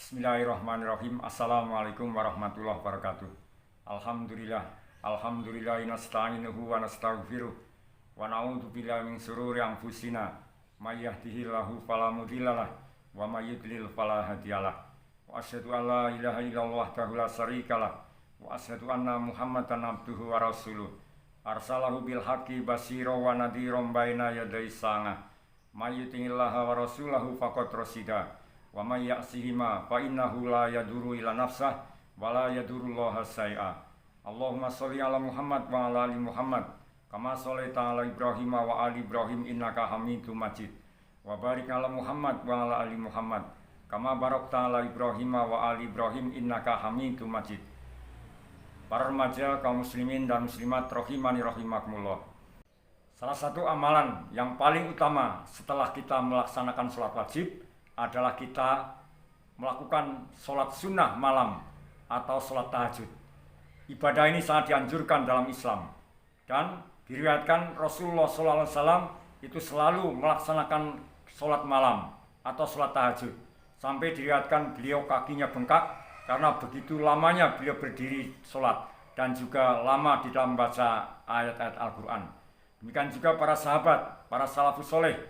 Bismillahirrahmanirrahim. Assalamualaikum warahmatullahi wabarakatuh. Alhamdulillah. Alhamdulillah nasta'inuhu wa nastaghfiruh. Wa na'udzu billahi min syururi anfusina. May yahdihillahu fala mudhillalah wa may yudlil fala hadiyalah. Wa asyhadu an la ilaha illallah wahdahu la syarikalah wa asyhadu anna Muhammadan abduhu wa rasuluh. Arsalahu bil haqqi basyira wa nadhiran baina yaday sa'ah. May yuti'illaha wa rasulahu faqad rasida. Wa may ya'sihima fa innahu la yadurru ila nafsah wa la yadurullaha syai'a. Allahumma sholli ala Muhammad wa ala ali Muhammad kama shallaita ala Ibrahim wa ali Ibrahim innaka Hamidum Majid. Wa barik ala Muhammad wa ala ali Muhammad kama barakta ala Ibrahim wa ali Ibrahim innaka Hamidum Majid. Para remaja kaum muslimin dan muslimat rahimani rahimakumullah. Salah satu amalan yang paling utama setelah kita melaksanakan sholat wajib adalah kita melakukan sholat sunnah malam atau sholat tahajud. Ibadah ini sangat dianjurkan dalam Islam dan diriwayatkan Rasulullah SAW itu selalu melaksanakan sholat malam atau sholat tahajud sampai diriwayatkan beliau kakinya bengkak karena begitu lamanya beliau berdiri sholat dan juga lama di dalam membaca ayat-ayat Al-Quran. Demikian juga para sahabat, para salafus soleh,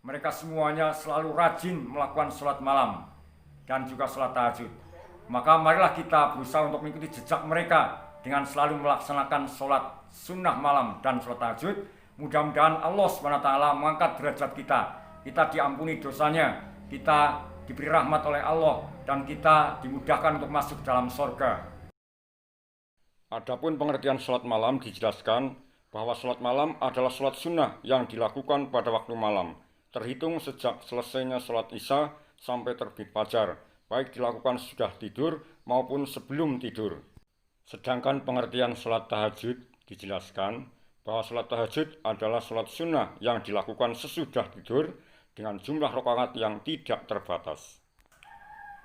mereka semuanya selalu rajin melakukan sholat malam dan juga sholat tahajud. Maka marilah kita berusaha untuk mengikuti jejak mereka dengan selalu melaksanakan sholat sunnah malam dan sholat tahajud. Mudah-mudahan Allah SWT mengangkat derajat kita. Kita diampuni dosanya, kita diberi rahmat oleh Allah, dan kita dimudahkan untuk masuk dalam surga. Adapun pengertian sholat malam dijelaskan bahwa sholat malam adalah sholat sunnah yang dilakukan pada waktu malam, terhitung sejak selesainya sholat isya sampai terbit fajar, baik dilakukan sudah tidur maupun sebelum tidur. Sedangkan pengertian sholat tahajud dijelaskan bahwa sholat tahajud adalah sholat sunnah yang dilakukan sesudah tidur dengan jumlah rakaat yang tidak terbatas.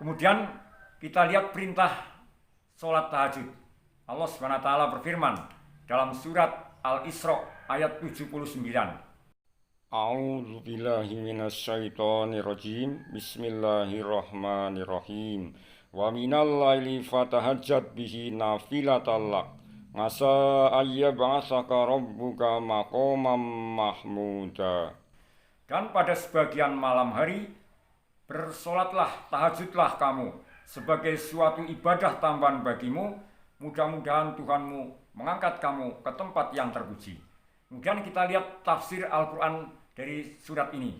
Kemudian kita lihat perintah sholat tahajud. Allah SWT berfirman dalam surat Al-Isra ayat 79. A'udzu billahi minasyaitonir rajim. Bismillahirrahmanirrahim. Wa minal laili fatahajjat bihi nafilatan lak. Asa ayyab'atsaka rabbuka maqaman mahmuda. Dan pada sebagian malam hari bersolatlah, tahajudlah kamu sebagai suatu ibadah tambahan bagimu. Mudah-mudahan Tuhanmu mengangkat kamu ke tempat yang terpuji. Kemudian kita lihat tafsir Al-Quran dari surat ini.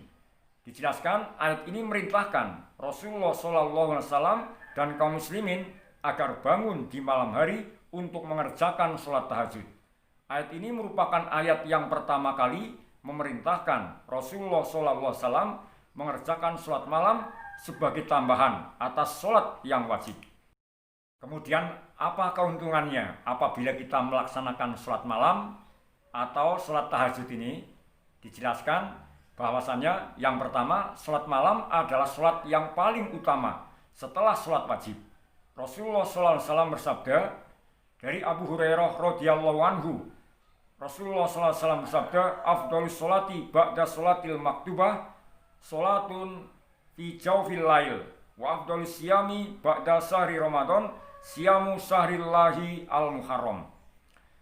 Dijelaskan ayat ini merintahkan Rasulullah SAW dan kaum muslimin agar bangun di malam hari untuk mengerjakan sholat tahajud. Ayat ini merupakan ayat yang pertama kali memerintahkan Rasulullah SAW mengerjakan sholat malam sebagai tambahan atas sholat yang wajib. Kemudian apa keuntungannya apabila kita melaksanakan sholat malam atau sholat tahajud ini? Dijelaskan bahwasannya yang pertama, sholat malam adalah sholat yang paling utama setelah sholat wajib. Rasulullah SAW bersabda dari Abu Hurairah radhiyallahu anhu, Rasulullah SAW bersabda, afdhalus sholati ba'da sholatil maktubah sholatun fi jawfil lail wa afdhalus siyami ba'da syahri Ramadan siyamu syahrillahi al-muharram.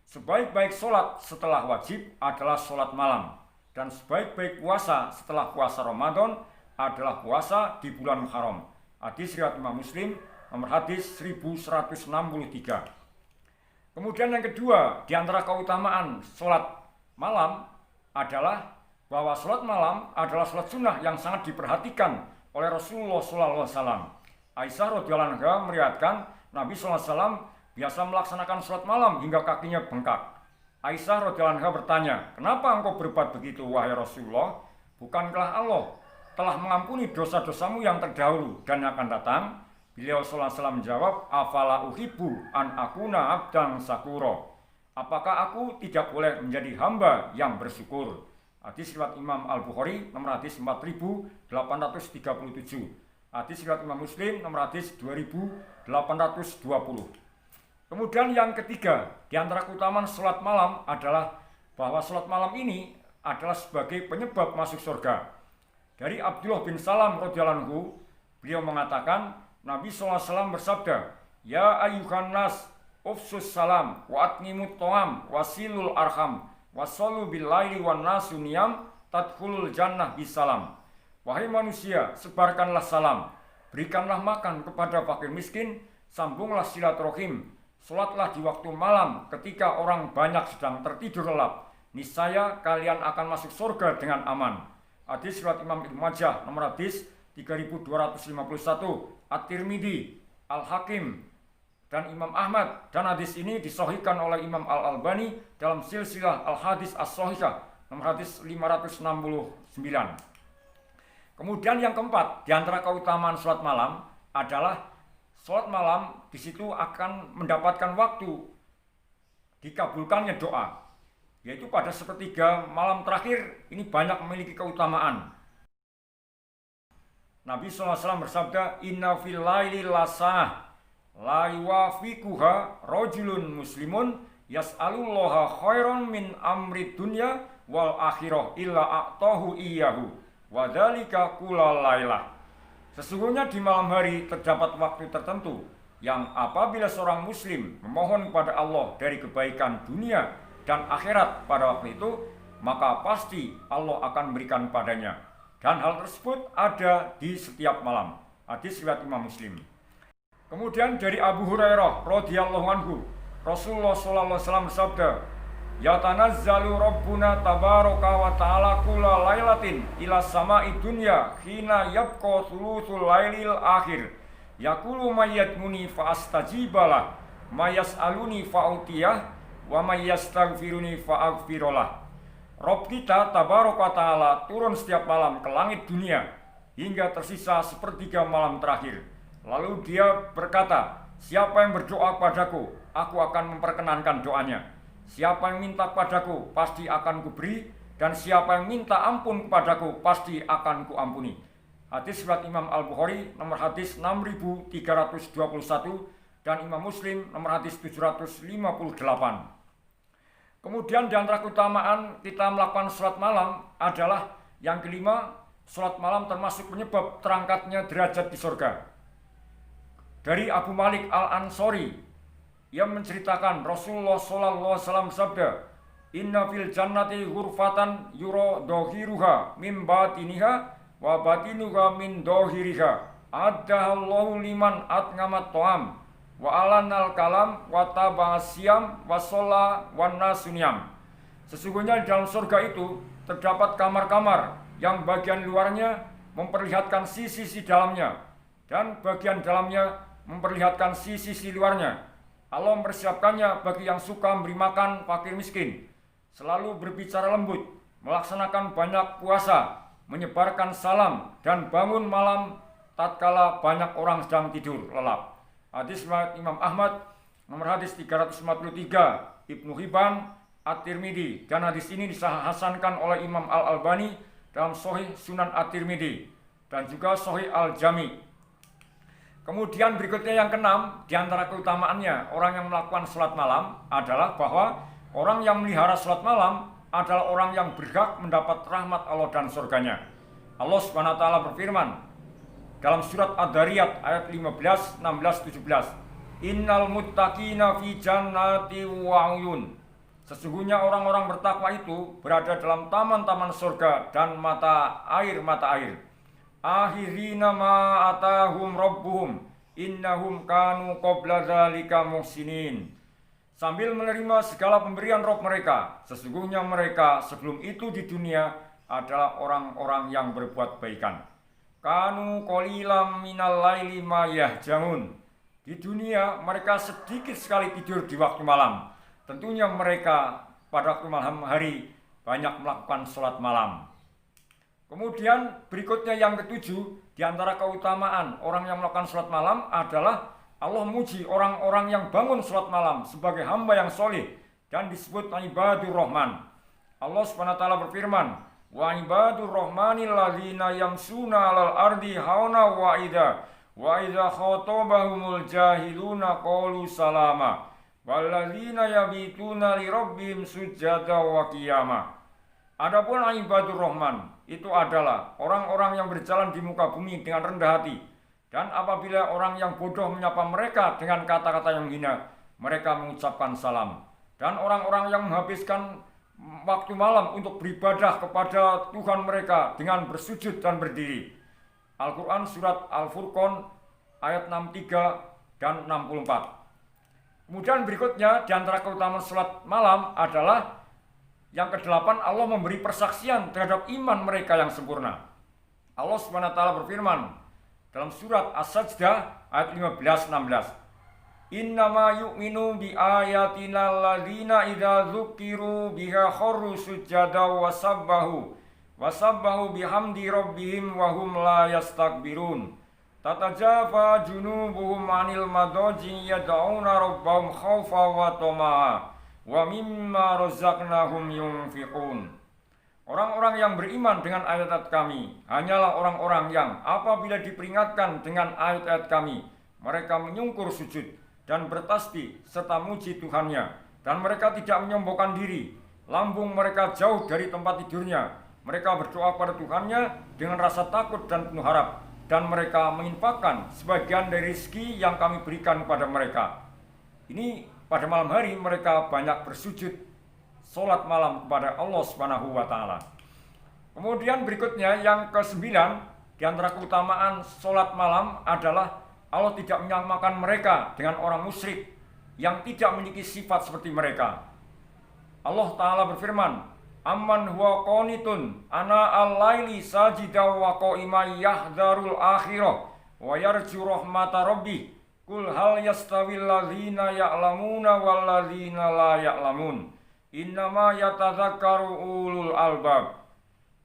Sebaik-baik sholat setelah wajib adalah sholat malam, dan sebaik-baik puasa setelah puasa Ramadan adalah puasa di bulan Muharram. Hadis riwayat Imam Muslim nomor hadis 1163. Kemudian yang kedua, di antara keutamaan sholat malam adalah bahwa sholat malam adalah sholat sunnah yang sangat diperhatikan oleh Rasulullah SAW. Aisyah radhiyallahu anha meriwayatkan Nabi SAW biasa melaksanakan sholat malam hingga kakinya bengkak. Aisyah radhiyallahu anha bertanya, kenapa engkau berbuat begitu wahai Rasulullah? Bukankah Allah telah mengampuni dosa-dosamu yang terdahulu dan yang akan datang? Beliau sallallahu alaihi wasallam menjawab, afala uhibbu an akuna abdan sakuro. Apakah aku tidak boleh menjadi hamba yang bersyukur? Hadis riwayat Imam Al-Bukhari nomor hadis 4837. Hadis riwayat Imam Muslim nomor hadis 2820. Kemudian yang ketiga, di antara keutamaan sholat malam adalah bahwa sholat malam ini adalah sebagai penyebab masuk surga. Dari Abdullah bin Salam radhiyallahu anhu, beliau mengatakan, Nabi SAW bersabda, "Ya ayyuhan nas, ufsus salam, wa atmimut to'am, wasilul arham, wasallu bil laili wan nasu niyam, tadkhulul jannah bisalam." Wahai manusia, sebarkanlah salam, berikanlah makan kepada fakir miskin, sambunglah silaturahim, sholatlah di waktu malam ketika orang banyak sedang tertidur lelap. Niscaya kalian akan masuk surga dengan aman. Hadis riwayat Imam Ibnu Majah nomor hadis 3251, At-Tirmidzi, Al-Hakim, dan Imam Ahmad, dan hadis ini disahihkan oleh Imam Al-Albani dalam silsilah Al-Hadis As-Sahihah nomor hadis 569. Kemudian yang keempat, di antara keutamaan sholat malam adalah sholat malam di situ akan mendapatkan waktu dikabulkannya doa, yaitu pada sepertiga malam terakhir ini banyak memiliki keutamaan. Nabi SAW bersabda, "Inna fil laili lasa'ah la yuwafiquha rajulun muslimun yas'alullaha khairan min amri dunya wal akhirah illa a'tahu iyyahu wa dzalika kullal lailah." Sesungguhnya di malam hari terdapat waktu tertentu yang apabila seorang muslim memohon kepada Allah dari kebaikan dunia dan akhirat pada waktu itu, maka pasti Allah akan memberikan padanya. Dan hal tersebut ada di setiap malam. Hadis riwayat Imam Muslim. Kemudian dari Abu Hurairah radhiyallahu anhu, Rasulullah sallallahu alaihi wasallam bersabda, "Yatanazzalu Rabbuna tabaraka wa ta'ala kulla lailatin ila sama'i dunya hina yabqa thuluthul lailil akhir. Yaqulu mayyatmuni fa astajibalah, mayas'aluni fa'utiyah, wa mayyastaghfiruni fa'aghfirullah." Rob kita tabaraka ta'ala turun setiap malam ke langit dunia hingga tersisa sepertiga malam terakhir. Lalu dia berkata, "Siapa yang berdoa padaku, aku akan memperkenankan doanya. Siapa yang minta padaku, pasti akan kuberi. Dan siapa yang minta ampun kepadaku, pasti akan kuampuni." Hadis riwayat Imam Al-Bukhari nomor hadis 6321 dan Imam Muslim nomor hadis 758. Kemudian di antara keutamaan kita melakukan sholat malam adalah yang kelima, sholat malam termasuk penyebab terangkatnya derajat di surga. Dari Abu Malik Al-Ansori, ia menceritakan Rasulullah SAW sabda, "Inna fil jannati ghurfatan yura dohiruha min batiniha wa batinuha min dohiriha. Addahallahu liman atngamat to'am wa alanal kalam wa tabasyam wa sholla wa nasunyam." Sesungguhnya di dalam surga itu terdapat kamar-kamar yang bagian luarnya memperlihatkan sisi-sisi dalamnya dan bagian dalamnya memperlihatkan sisi-sisi luarnya. Allah mempersiapkannya bagi yang suka memberi makan fakir miskin, selalu berbicara lembut, melaksanakan banyak puasa, menyebarkan salam, dan bangun malam tatkala banyak orang sedang tidur lelap. Hadis riwayat Imam Ahmad nomor hadis 353, Ibnu Hibban, At-Tirmidzi, dan hadis ini dihasankan oleh Imam Al-Albani dalam Sahih Sunan At-Tirmidzi dan juga Sahih Al-Jami. Kemudian berikutnya yang keenam, di antara keutamaannya orang yang melakukan sholat malam adalah bahwa orang yang melihara sholat malam adalah orang yang berhak mendapat rahmat Allah dan surganya. Allah Subhanahu wa taala berfirman dalam surat Ad-Dariyat ayat 15, 16, 17, "Innal muttaqina fi jannati wa uyun." Sesungguhnya orang-orang bertakwa itu berada dalam taman-taman surga dan mata air. "Akhirina ma atahum rabbuhum innahum kanu qabla dzalika muhsinin." Sambil menerima segala pemberian Rabb mereka, sesungguhnya mereka sebelum itu di dunia adalah orang-orang yang berbuat baikan. "Kanu qalilam minal laili ma yahjaun." Di dunia mereka sedikit sekali tidur di waktu malam. Tentunya mereka pada waktu malam hari banyak melakukan sholat malam. Kemudian berikutnya yang ketujuh, di antara keutamaan orang yang melakukan sholat malam adalah Allah memuji orang-orang yang bangun sholat malam sebagai hamba yang soleh dan disebut ibadur rahman. Allah SWT berfirman, "Wa ibadur rahmanil ladzina yamsuna 'alal ardi hauna wa idza khatabahumul jahiluna qalu salama walladzina yabituna li rabbihim sujada wa qiyama." Adapun ibadur rahman itu adalah orang-orang yang berjalan di muka bumi dengan rendah hati Dan apabila orang yang bodoh menyapa mereka dengan kata-kata yang hina, mereka mengucapkan salam. Dan orang-orang yang menghabiskan waktu malam untuk beribadah kepada Tuhan mereka dengan bersujud dan berdiri. Al-Quran surat Al-Furqan ayat 63 dan 64. Kemudian berikutnya di antara keutamaan salat malam adalah yang ke-8, Allah memberi persaksian terhadap iman mereka yang sempurna. Allah Subhanahu wa taala berfirman dalam surat As-Sajdah ayat 15-16. Innama yu'minu bi ayatina alladzina idza dzukiru biha kharru sujada wa sabbahu bihamdi rabbihim wa hum la yastakbirun. Tatajafa junubuhum 'anil madaji yad'una rabbahum khaufa wa tama'a wa mimma razaqnahum yunfiqun. Orang-orang yang beriman dengan ayat-ayat kami hanyalah orang-orang yang apabila diperingatkan dengan ayat-ayat kami, mereka menyungkur sujud dan bertasbih serta muji Tuhannya, dan mereka tidak menyombongkan diri. Lambung mereka jauh dari tempat tidurnya. Mereka berdoa pada Tuhannya dengan rasa takut dan penuh harap, dan mereka menginfakkan sebagian dari rezeki yang kami berikan kepada mereka. Ini pada malam hari mereka banyak bersujud, sholat malam kepada Allah Subhanahu wa taala. Kemudian berikutnya yang ke-9, di antara keutamaan sholat malam adalah Allah tidak menyamakan mereka dengan orang musyrik yang tidak memiliki sifat seperti mereka. Allah Ta'ala berfirman, Amman huwa qanitun ana al-laili sajida wa qa'ima yahdharul akhirah wa yarju rahmata rabbih qul hal yastawil ladzina ya'lamuna wal ladzina la ya'lamun innama yatadzakkaru ulul albab.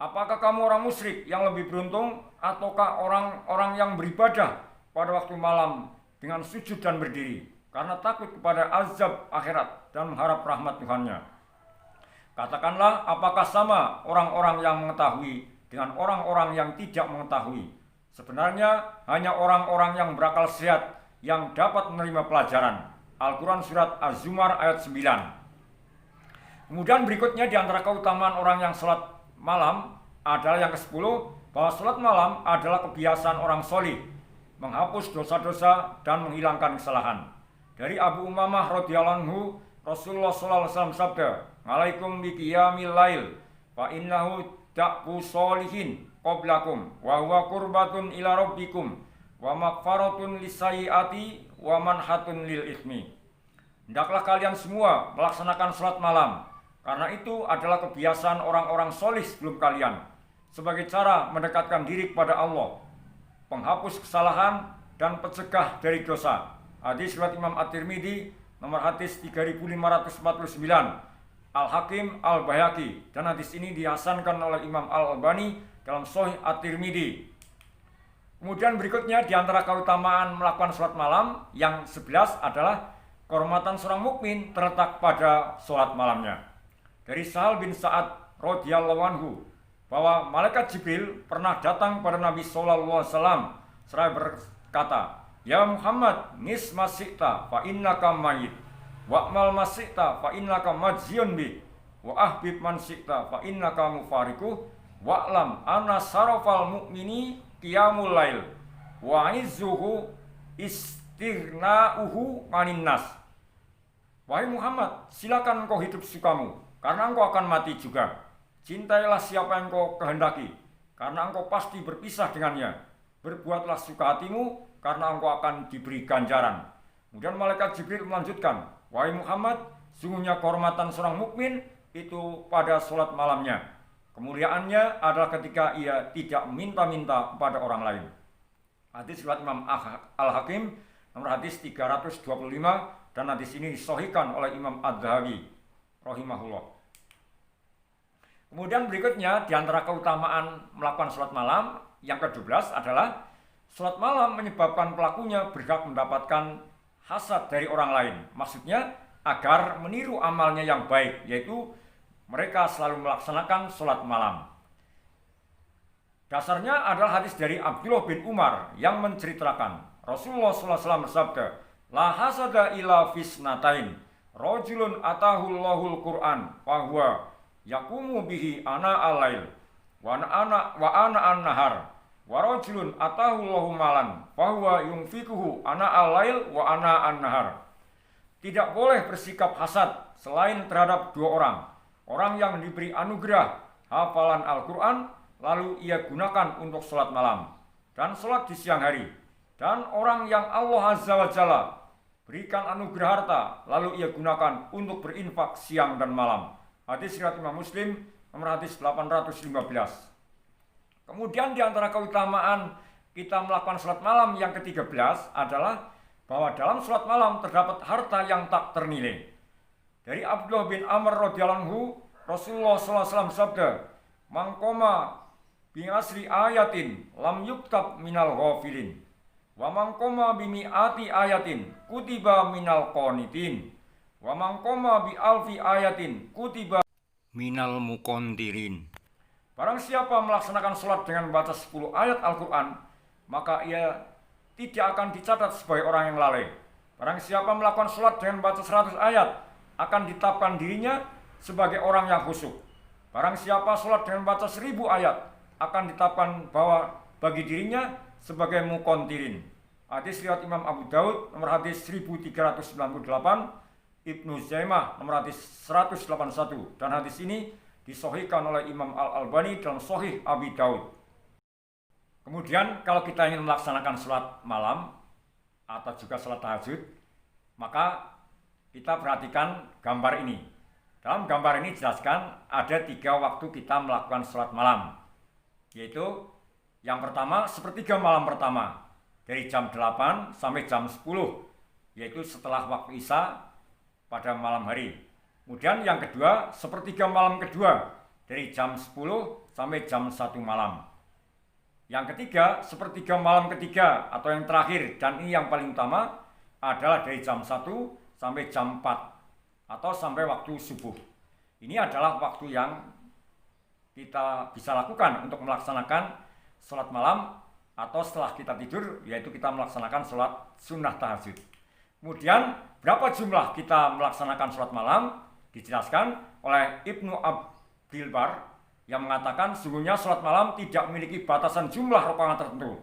Apakah kamu orang musyrik yang lebih beruntung ataukah orang-orang yang beribadah pada waktu malam dengan sujud dan berdiri karena takut kepada azab akhirat dan mengharap rahmat Tuhannya? Katakanlah, apakah sama orang-orang yang mengetahui dengan orang-orang yang tidak mengetahui? Sebenarnya hanya orang-orang yang berakal sehat yang dapat menerima pelajaran. Al-Quran surat Az-Zumar ayat 9. Kemudian berikutnya di antara keutamaan orang yang sholat malam adalah yang ke-10, bahwa sholat malam adalah kebiasaan orang solih, menghapus dosa-dosa dan menghilangkan kesalahan. Dari Abu Umamah radhiyallahu anhu, Rasulullah sallallahu alaihi wasallam sabda, "Alaikum biqiyamil lail, fa innahu da'bu sholihin qablakum, wa huwa qurbatun ila rabbikum, wa maghfaratun lisayyiati, wa manhatun lil ithmi." Hendaklah kalian semua melaksanakan salat malam, karena itu adalah kebiasaan orang-orang solih sebelum kalian, sebagai cara mendekatkan diri kepada Allah, penghapus kesalahan dan pencegah dari dosa. Hadis riwayat Imam At-Tirmidzi nomor hadis 3549, Al-Hakim Al-Baihaqi, dan hadis ini dihasankan oleh Imam Al-Albani dalam Sahih At-Tirmidzi. Kemudian berikutnya di antara keutamaan melakukan sholat malam yang 11 adalah kehormatan seorang mukmin terletak pada sholat malamnya. Dari Sahal bin Sa'ad radhiyallahu anhu bahwa malaikat Jibril pernah datang pada Nabi sallallahu alaihi wasallam seraya berkata, "Ya Muhammad, nis masita fa innaka mayyit, wa'mal masita fa innaka majziyun bi, wa ahbib man sita fa innaka mufariquh, wa'lam anna sarafal mu'mini qiyamul lail, wa izzuhu istighna'uhu 'anil nas." Wahai Muhammad, silakan engkau hidup sukamu, karena engkau akan mati juga. Cintailah siapa yang engkau kehendaki, karena engkau pasti berpisah dengannya. Berbuatlah suka hatimu, karena engkau akan diberi ganjaran. Kemudian malaikat Jibril melanjutkan, "Wahai Muhammad, sungguhnya kehormatan seorang mukmin itu pada sholat malamnya. Kemuliaannya adalah ketika ia tidak minta-minta kepada orang lain." Hadis riwayat Imam Al-Hakim nomor hadis 325, dan hadis ini disahihkan oleh Imam Adz-Dzahabi rahimahullah. Kemudian berikutnya di antara keutamaan melakukan sholat malam yang ke-12 adalah sholat malam menyebabkan pelakunya berhak mendapatkan hasad dari orang lain. Maksudnya agar meniru amalnya yang baik, yaitu mereka selalu melaksanakan sholat malam. Dasarnya adalah hadis dari Abdullah bin Umar yang menceritakan Rasulullah SAW bersabda, "La hasada ila fisnatain, rajulun atahullahul Qur'an, fahuwa yakumu bihi ana al-lail, wa ana an-nahar, Wa rajulun atahu Allahu malan fahuwa yunfikuhu ana al-lail wa ana an-nahar. Tidak boleh bersikap hasad selain terhadap dua orang. Orang yang diberi anugerah hafalan Al-Quran, lalu ia gunakan untuk sholat malam dan sholat di siang hari. Dan orang yang Allah Azza wa Jalla berikan anugerah harta, lalu ia gunakan untuk berinfak siang dan malam. Hadis riwayat Imam Muslim, nomor hadis 815. Kemudian di antara keutamaan kita melakukan sholat malam yang ke-13 adalah bahwa dalam sholat malam terdapat harta yang tak ternilai. Dari Abdullah bin Amr radhiyallahu anhu, Rasulullah SAW sabda, "Mangkoma bi asri ayatin lam yuktab minal ghafilin, wa mangkoma bi mi'ati ayatin kutiba minal qanitin, wa mangkoma bi alfi ayatin kutiba minal muqontirin." Barang siapa melaksanakan sholat dengan membaca 10 ayat Al-Quran, maka ia tidak akan dicatat sebagai orang yang lalai. Barang siapa melakukan sholat dengan membaca 100 ayat, akan ditetapkan dirinya sebagai orang yang khusyuk. Barang siapa sholat dengan membaca 1000 ayat, akan ditetapkan bahwa bagi dirinya sebagai muqontirin. Hadis riwayat Imam Abu Daud, nomor hadis 1398, Ibnu Zaimah, nomor hadis 181, dan hadis ini disahihkan oleh Imam Al-Albani dalam Sahih Abi Daud. Kemudian kalau kita ingin melaksanakan sholat malam atau juga sholat tahajud, maka kita perhatikan gambar ini. Dalam gambar ini dijelaskan ada 3 waktu kita melakukan sholat malam, yaitu yang pertama sepertiga malam pertama dari jam 8 sampai jam 10, yaitu setelah waktu Isya pada malam hari. Kemudian yang kedua sepertiga malam kedua dari jam 10 sampai jam 1 malam. Yang ketiga sepertiga malam ketiga atau yang terakhir, dan ini yang paling utama, adalah dari jam 1 sampai jam 4 atau sampai waktu subuh. Ini adalah waktu yang kita bisa lakukan untuk melaksanakan sholat malam atau setelah kita tidur, yaitu kita melaksanakan sholat sunnah tahajud. Kemudian berapa jumlah kita melaksanakan sholat malam dijelaskan oleh Ibnu Abdil Bar yang mengatakan sungguhnya sholat malam tidak memiliki batasan jumlah rakaat tertentu.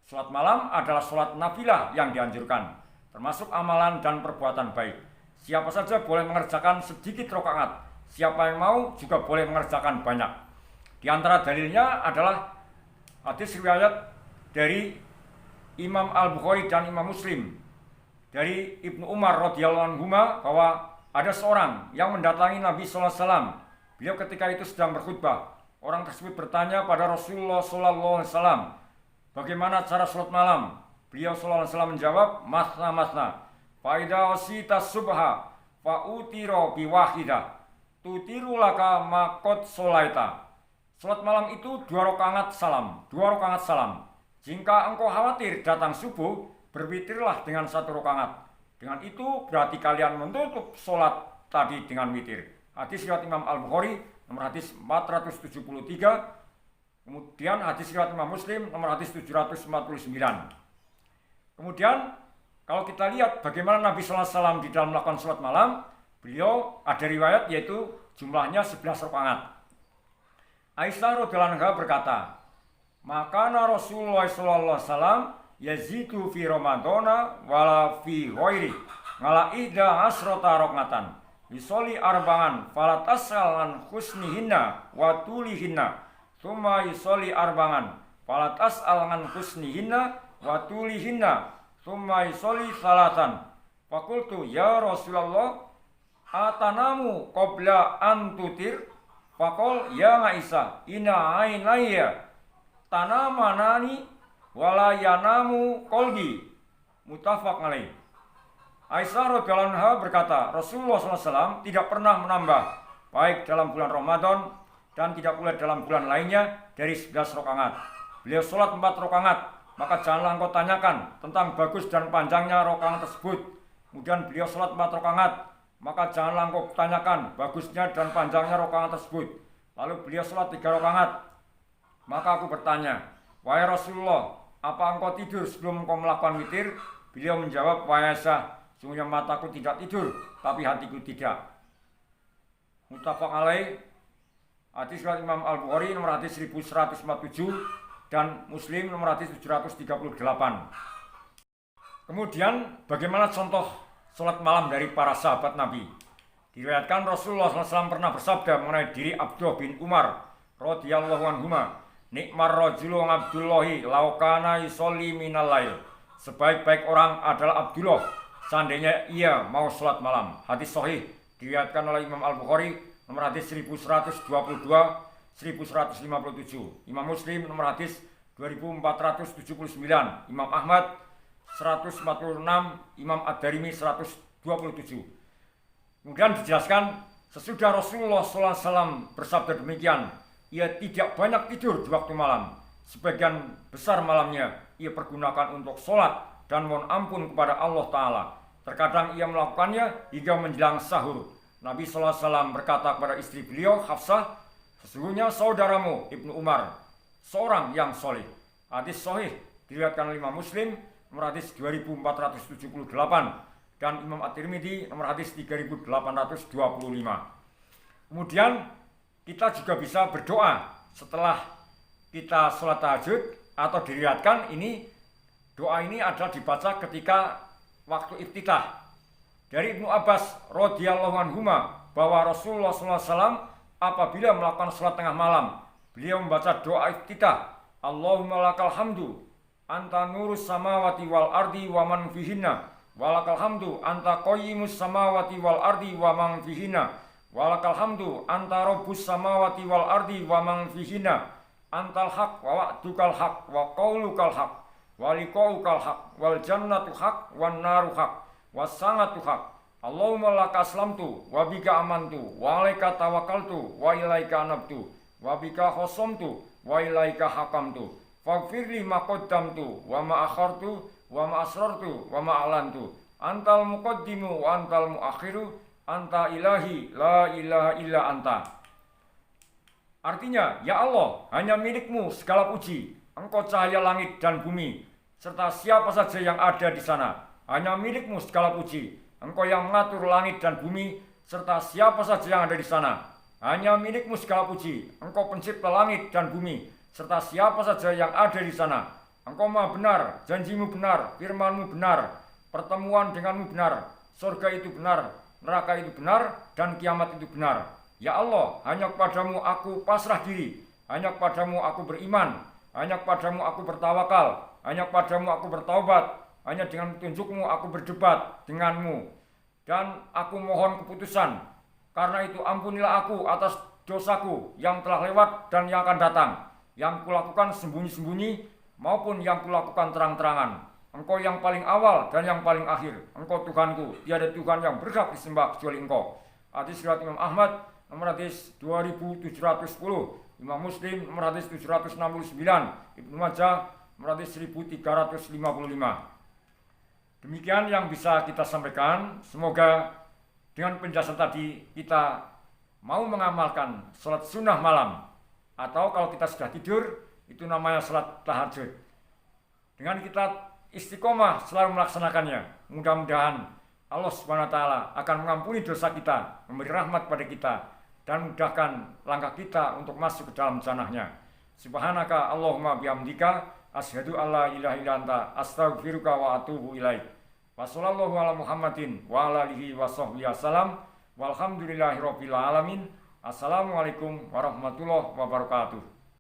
Sholat malam adalah sholat nafilah yang dianjurkan, termasuk amalan dan perbuatan baik. Siapa saja boleh mengerjakan sedikit rakaat, siapa yang mau juga boleh mengerjakan banyak. Di antara dalilnya adalah hadis riwayat dari Imam Al-Bukhari dan Imam Muslim dari Ibnu Umar radhiyallahu anhu bahwa ada seorang yang mendatangi Nabi SAW. Beliau ketika itu sedang berkhutbah. Orang tersebut bertanya pada Rasulullah SAW, bagaimana cara sholat malam? Beliau SAW menjawab, masna masna, faida wasita subha, fautiro biwahidah, tutiru laka makot solaita. Sholat malam itu 2 rakaat salam, 2 rakaat salam. Jika engkau khawatir datang subuh, berwitirlah dengan 1 rakaat. Dengan itu berarti kalian menutup sholat tadi dengan witir. Hadis riwayat Imam Al-Bukhari, nomor hadis 473. Kemudian hadis riwayat Imam Muslim, nomor hadis 749. Kemudian kalau kita lihat bagaimana Nabi SAW di dalam melakukan sholat malam, beliau ada riwayat yaitu jumlahnya 11 rakaat. Aisyah radhiyallahu anha berkata, maka Rasulullah SAW yazidu fi Ramadana wala fi ghairi ngala ihda asrota rokatan yusoli arbangan falatas'al husnihinna wa tulihinna thumma yusoli arbangan falatas'al husnihinna wa tulihinna thumma yusoli salatan. Fakultu ya Rasulullah atanamu qabla an tutir. Fakol ya Aisyah ina ainaya tanamanani wala yanamu qalbi. Muttafaq alaih. Aisyah radhiyallahu anha berkata, Rasulullah SAW tidak pernah menambah baik dalam bulan Ramadan dan tidak pula dalam bulan lainnya dari 11 rakaat. Beliau sholat 4 rakaat, maka janganlah engkau tanyakan tentang bagus dan panjangnya rakaat tersebut. Kemudian beliau sholat 4 rakaat, maka janganlah engkau tanyakan bagusnya dan panjangnya rakaat tersebut. Lalu beliau sholat 3 rakaat, maka aku bertanya, wahai Rasulullah, apa engkau tidur sebelum engkau melakukan witir? Beliau menjawab, wahai Aisyah, sungguhnya mataku tidak tidur, tapi hatiku tidak. Muttafaq alaih. Hadis riwayat Imam Al-Bukhari nomor hadis 1147 dan Muslim nomor hadis 738. Kemudian bagaimana contoh sholat malam dari para sahabat Nabi? Diriwayatkan Rasulullah SAW pernah bersabda mengenai diri Abdullah bin Umar radhiyallahu anhuma, nikmar rajulu Abdullahi laukana yusolli minal lail. Sebaik-baik orang adalah Abdullah seandainya ia mau sholat malam. Hadis sahih diriwayatkan oleh Imam Al-Bukhari nomor hadis 1122, 1157. Imam Muslim nomor hadis 2479. Imam Ahmad 146, Imam Ad-Darimi 127. Kemudian dijelaskan sesudah Rasulullah SAW bersabda demikian, ia tidak banyak tidur di waktu malam. Sebagian besar malamnya ia pergunakan untuk sholat dan mohon ampun kepada Allah Ta'ala. Terkadang ia melakukannya hingga menjelang sahur. Nabi SAW berkata kepada istri beliau, Hafsah, sesungguhnya saudaramu Ibnu Umar seorang yang soleh. Hadis sahih diriwayatkan oleh Imam Muslim nomor hadis 2478 dan Imam At-Tirmidzi nomor hadis 3825. Kemudian kita juga bisa berdoa setelah kita sholat tahajud atau diriwayatkan doa ini adalah dibaca ketika waktu iftitah. Dari Ibnu Abbas radhiyallahu anhuma bahwa Rasulullah SAW apabila melakukan sholat tengah malam, beliau membaca doa iftitah, Allahumma lakal hamdu anta nurus samawati wal ardi wa man fihinna walakal hamdu anta qayyimus samawati wal ardi wa man fihinna walakal hamdu anta rabbus samawati wal ardi wa man fihinna antal haq wa wa'dukal haq wa qaulukal haq wa liqaukal haq wal jannatu haq wan naru haq was sangatu haq. Allahumma laka aslamtu wa bika amantu wa alaika tawakkaltu wa ilaika anabtu wa bika khosamtu wa ilaika hakamtu. Faghfirli ma qaddamtu wa ma akhartu wa ma asrartu wa ma a'lantu antal muqaddimu wa antal muakhiru anta ilahi la ilaha illa anta. Artinya, ya Allah, hanya milikmu segala puji. Engkau cahaya langit dan bumi serta siapa saja yang ada di sana. Hanya milikmu segala puji. Engkau yang mengatur langit dan bumi serta siapa saja yang ada di sana. Hanya milikmu segala puji. Engkau pencipta langit dan bumi serta siapa saja yang ada di sana. Engkau maha benar, janjimu benar, firmanmu benar, pertemuan denganmu benar, surga itu benar, neraka itu benar, dan kiamat itu benar. Ya Allah, hanya kepadamu aku pasrah diri, hanya kepadamu aku beriman, hanya kepadamu aku bertawakal, hanya kepadamu aku bertaubat, hanya dengan petunjukmu aku berdebat denganmu, dan aku mohon keputusan. Karena itu ampunilah aku atas dosaku yang telah lewat dan yang akan datang, yang kulakukan sembunyi-sembunyi maupun yang kulakukan terang-terangan. Engkau yang paling awal dan yang paling akhir. Engkau Tuhanku, tiada Tuhan yang berhak disembah kecuali Engkau. Hadis riwayat Imam Ahmad nomor hadis 2710, Imam Muslim nomor hadis 769, Ibnu Majah nomor hadis 1355. Demikian yang bisa kita sampaikan. Semoga dengan penjelasan tadi kita mau mengamalkan sholat sunnah malam. Atau kalau kita sudah tidur, itu namanya sholat tahajud. Dengan kita istiqomah selalu melaksanakannya, mudah-mudahan Allah Subhanahu wa Ta'ala akan mengampuni dosa kita, memberi rahmat pada kita, dan mudahkan langkah kita untuk masuk ke dalam jannahnya. Subhanaka Allahumma bihamdika asyhadu alla ilaha illa anta astaghfiruka wa atubu ilaik. Wa sallallahu ala Muhammadin wa ala alihi wa sahbihi wasallam. Walhamdulillahirabbil alamin. Assalamualaikum warahmatullahi wabarakatuh.